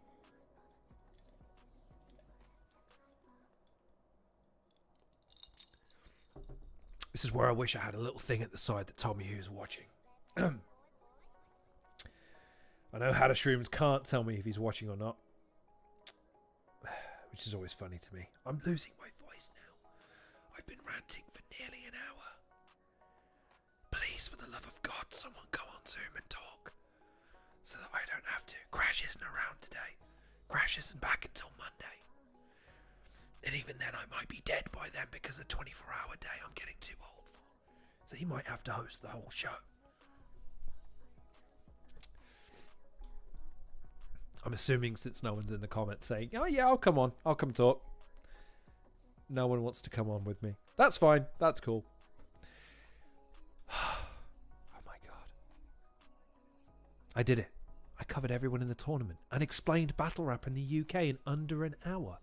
This is where I wish I had a little thing at the side that told me who's watching. I know How to Shrooms can't tell me if he's watching or not, which is always funny to me. I'm losing my voice now. I've been ranting for nearly an hour. Please, for the love of God, someone come on Zoom and talk. so that I don't have to. Crash isn't around today. Crash isn't back until Monday. And even then, I might be dead by then because a 24-hour day I'm getting too old for. So he might have to host the whole show. I'm assuming since no one's in the comments saying, oh yeah, I'll come on. I'll come talk. No one wants to come on with me. That's fine. That's cool. Oh my God. I did it. I covered everyone in the tournament and explained battle rap in the UK in under an hour.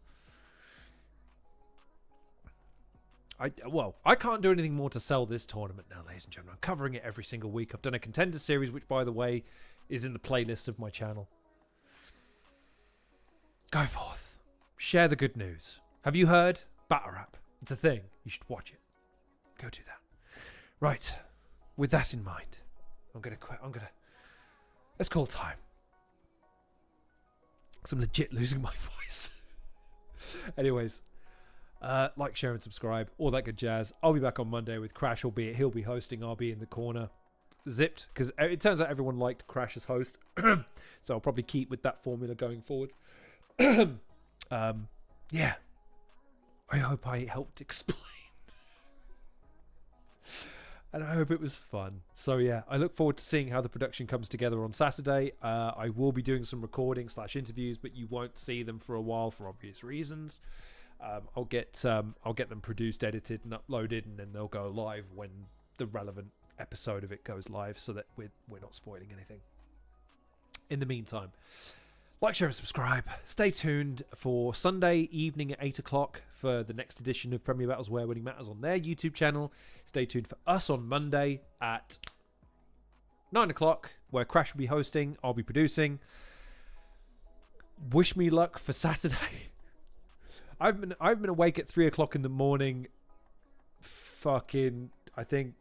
I can't do anything more to sell this tournament now, ladies and gentlemen. I'm covering it every single week. I've done a contender series, which, by the way, is in the playlist of my channel. Go forth. Share the good news. Have you heard? Battle rap. It's a thing. You should watch it. Go do that. Right. With that in mind, I'm going to quit. Let's call time. Because I'm legit losing my voice. Anyways. Like, share, and subscribe. All that good jazz. I'll be back on Monday with Crash, albeit he'll be hosting. I'll be in the corner. Zipped. Because it turns out everyone liked Crash as host. So I'll probably keep with that formula going forward. Yeah. I hope I helped explain. And I hope it was fun. So yeah, I look forward to seeing how the production comes together on Saturday. I will be doing some recording / interviews, but you won't see them for a while for obvious reasons. I'll get them produced, edited, and uploaded, and then they'll go live when the relevant episode of it goes live, so that we're not spoiling anything. In the meantime, like, share, and subscribe. Stay tuned for Sunday evening at 8 o'clock for the next edition of Premier Battles Where Winning Matters on their YouTube channel. Stay tuned for us on Monday at 9 o'clock, where Crash will be hosting. I'll be producing. Wish me luck for Saturday. I've been awake at 3 o'clock in the morning. Fucking, I think,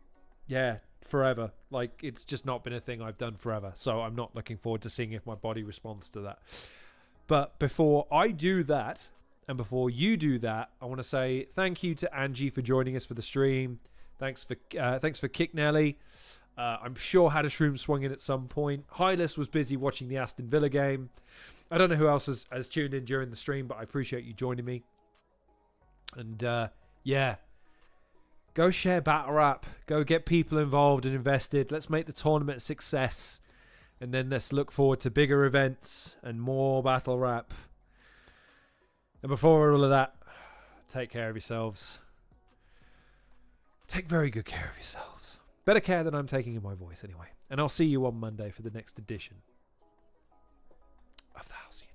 yeah, forever. Like, it's just not been a thing I've done forever. So I'm not looking forward to seeing if my body responds to that. But before I do that, and before you do that, I want to say thank you to Angie for joining us for the stream. Thanks for Kick Nelly. I'm sure had a shroom swung in at some point. Hylas was busy watching the Aston Villa game. I don't know who else has tuned in during the stream, but I appreciate you joining me. And yeah, go share battle rap. Go get people involved and invested. Let's make the tournament a success. And then let's look forward to bigger events and more battle rap. And before all of that, take care of yourselves. Take very good care of yourselves. Better care than I'm taking in my voice anyway. And I'll see you on Monday for the next edition of the Halcyon.